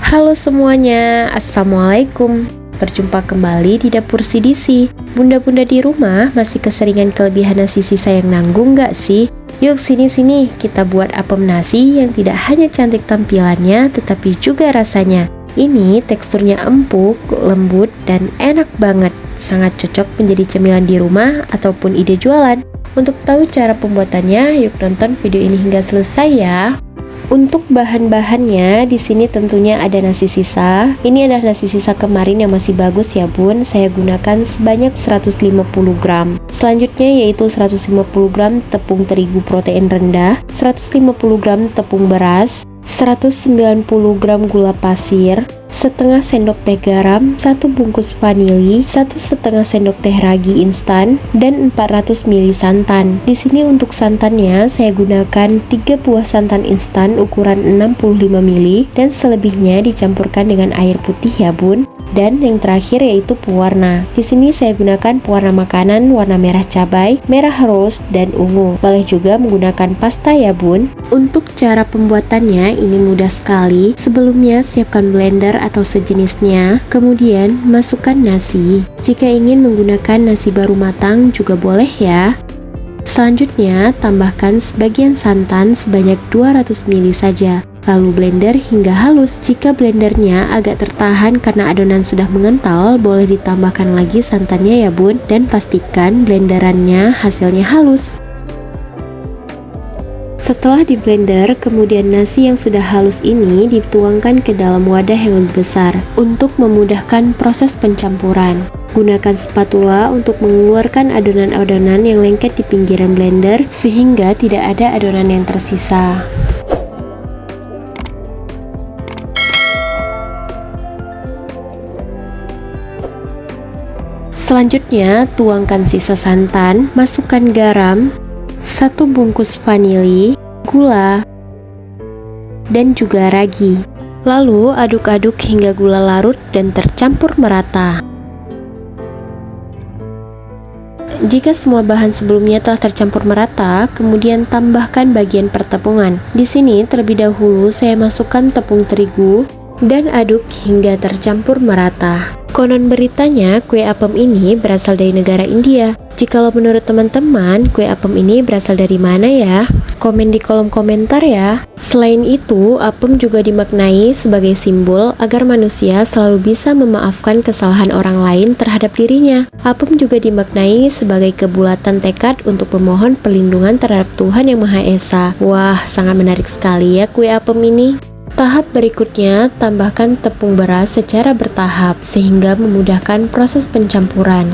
Halo semuanya, Assalamualaikum. Berjumpa kembali di Dapur CDC. Bunda-bunda di rumah masih keseringan kelebihan nasi sisa yang nanggung gak sih? Yuk sini-sini kita buat apem nasi yang tidak hanya cantik tampilannya tetapi juga rasanya. Ini teksturnya empuk, lembut, dan enak banget. Sangat cocok menjadi cemilan di rumah ataupun ide jualan. Untuk tahu cara pembuatannya, yuk nonton video ini hingga selesai ya. Untuk bahan-bahannya di sini tentunya ada nasi sisa. Ini adalah nasi sisa kemarin yang masih bagus ya bun. Saya gunakan sebanyak 150 gram. Selanjutnya yaitu 150 gram tepung terigu protein rendah, 150 gram tepung beras, 190 gram gula pasir, setengah sendok teh garam, 1 bungkus vanili, 1,5 sendok teh ragi instan, dan 400 ml santan. Di sini untuk santannya saya gunakan 3 buah santan instan ukuran 65 ml dan selebihnya dicampurkan dengan air putih ya bun. Dan yang terakhir yaitu pewarna. Di sini saya gunakan pewarna makanan warna merah cabai, merah rose, dan ungu. Boleh juga menggunakan pasta ya bun. Untuk cara pembuatannya ini mudah sekali. Sebelumnya siapkan blender atau sejenisnya, kemudian masukkan nasi. Jika ingin menggunakan nasi baru matang juga boleh ya. Selanjutnya tambahkan sebagian santan sebanyak 200 ml saja. Lalu blender hingga halus. Jika blendernya agak tertahan karena adonan sudah mengental, boleh ditambahkan lagi santannya ya bun. Dan pastikan blenderannya hasilnya halus. Setelah di blender, kemudian nasi yang sudah halus ini dituangkan ke dalam wadah yang lebih besar untuk memudahkan proses pencampuran. Gunakan spatula untuk mengeluarkan adonan-adonan yang lengket di pinggiran blender sehingga tidak ada adonan yang tersisa. Selanjutnya, tuangkan sisa santan, masukkan garam, 1 bungkus vanili, gula, dan juga ragi. Lalu aduk-aduk hingga gula larut dan tercampur merata. Jika semua bahan sebelumnya telah tercampur merata, kemudian tambahkan bagian pertepungan. Di sini terlebih dahulu saya masukkan tepung terigu dan aduk hingga tercampur merata. Konon beritanya kue apem ini berasal dari negara India. Jikalau menurut teman-teman, kue apem ini berasal dari mana ya? Komen di kolom komentar ya. Selain itu, apem juga dimaknai sebagai simbol agar manusia selalu bisa memaafkan kesalahan orang lain terhadap dirinya. Apem juga dimaknai sebagai kebulatan tekad untuk memohon perlindungan terhadap Tuhan Yang Maha Esa. Wah, sangat menarik sekali ya kue apem ini. Tahap berikutnya, tambahkan tepung beras secara bertahap sehingga memudahkan proses pencampuran.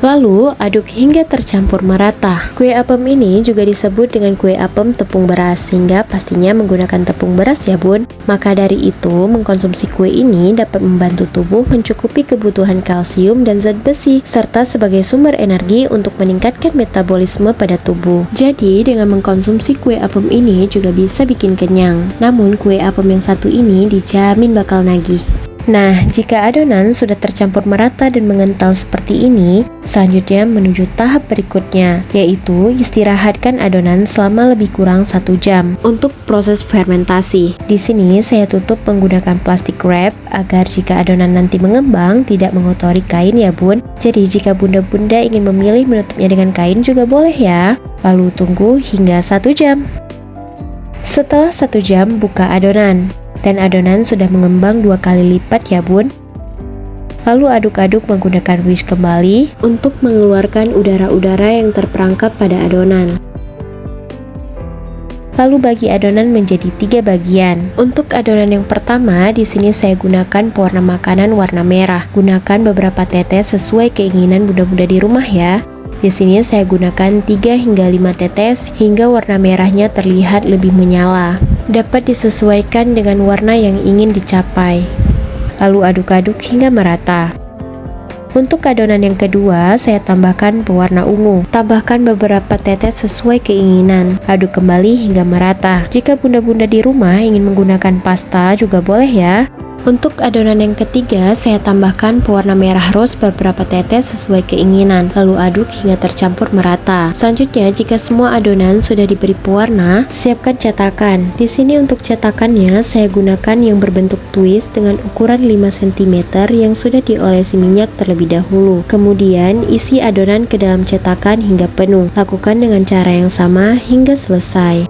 Lalu, aduk hingga tercampur merata. Kue apem ini juga disebut dengan kue apem tepung beras, sehingga pastinya menggunakan tepung beras ya bun. Maka dari itu, mengkonsumsi kue ini dapat membantu tubuh mencukupi kebutuhan kalsium dan zat besi, serta sebagai sumber energi untuk meningkatkan metabolisme pada tubuh. Jadi, dengan mengkonsumsi kue apem ini juga bisa bikin kenyang. Namun, kue apem yang satu ini dijamin bakal nagih. Nah, jika adonan sudah tercampur merata dan mengental seperti ini, selanjutnya menuju tahap berikutnya, yaitu istirahatkan adonan selama lebih kurang 1 jam untuk proses fermentasi. Di sini saya tutup menggunakan plastik wrap agar jika adonan nanti mengembang tidak mengotori kain ya bun. Jadi jika bunda-bunda ingin memilih menutupnya dengan kain juga boleh ya. Lalu tunggu hingga 1 jam. Setelah 1 jam, buka adonan. Dan adonan sudah mengembang 2 kali lipat ya bun. Lalu aduk-aduk menggunakan whisk kembali untuk mengeluarkan udara-udara yang terperangkap pada adonan. Lalu bagi adonan menjadi 3 bagian. Untuk adonan yang pertama, di sini saya gunakan pewarna makanan warna merah. Gunakan beberapa tetes sesuai keinginan bunda-bunda di rumah ya. Di sini saya gunakan 3 hingga 5 tetes hingga warna merahnya terlihat lebih menyala. Dapat disesuaikan dengan warna yang ingin dicapai. Lalu aduk-aduk hingga merata. Untuk adonan yang kedua, saya tambahkan pewarna ungu. Tambahkan beberapa tetes sesuai keinginan. Aduk kembali hingga merata. Jika bunda-bunda di rumah ingin menggunakan pasta juga boleh ya. Untuk adonan yang ketiga, saya tambahkan pewarna merah rose beberapa tetes sesuai keinginan, lalu aduk hingga tercampur merata. Selanjutnya, jika semua adonan sudah diberi pewarna, siapkan cetakan. Di sini untuk cetakannya, saya gunakan yang berbentuk twist dengan ukuran 5 cm yang sudah diolesi minyak terlebih dahulu. Kemudian, isi adonan ke dalam cetakan hingga penuh. Lakukan dengan cara yang sama hingga selesai.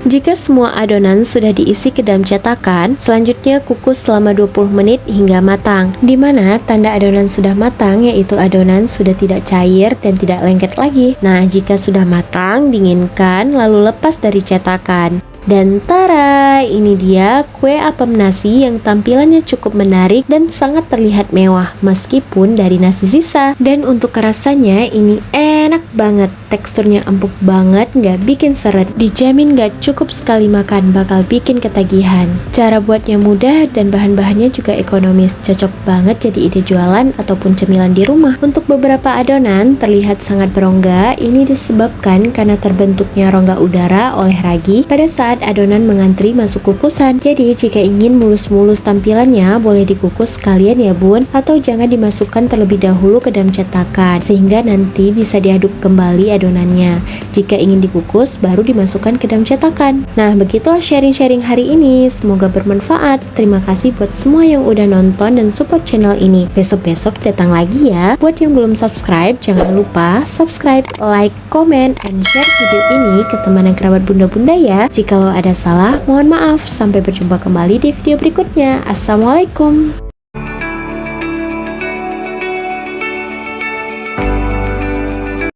Jika semua adonan sudah diisi ke dalam cetakan, selanjutnya kukus selama 20 menit hingga matang. Dimana tanda adonan sudah matang yaitu adonan sudah tidak cair dan tidak lengket lagi. Nah, jika sudah matang, dinginkan lalu lepas dari cetakan. Dan tara, ini dia kue apem nasi yang tampilannya cukup menarik dan sangat terlihat mewah meskipun dari nasi sisa. Dan untuk rasanya ini enak banget, teksturnya empuk banget, nggak bikin seret, dijamin nggak cukup sekali makan bakal bikin ketagihan. Cara buatnya mudah dan bahan-bahannya juga ekonomis, cocok banget jadi ide jualan ataupun cemilan di rumah. Untuk beberapa adonan terlihat sangat berongga, ini disebabkan karena terbentuknya rongga udara oleh ragi pada saat adonan mengantri masuk kukusan. Jadi jika ingin mulus-mulus tampilannya, boleh dikukus sekalian ya bun, atau jangan dimasukkan terlebih dahulu ke dalam cetakan sehingga nanti bisa diaduk kembali adonannya. Jika ingin dikukus baru dimasukkan ke dalam cetakan. Nah, begitulah sharing-sharing hari ini, semoga bermanfaat. Terima kasih buat semua yang udah nonton dan support channel ini. Besok-besok datang lagi ya. Buat yang belum subscribe, jangan lupa subscribe, like, comment, and share video ini ke teman dan kerabat bunda-bunda ya. Jika ada salah, mohon maaf. Sampai berjumpa kembali di video berikutnya. Assalamualaikum.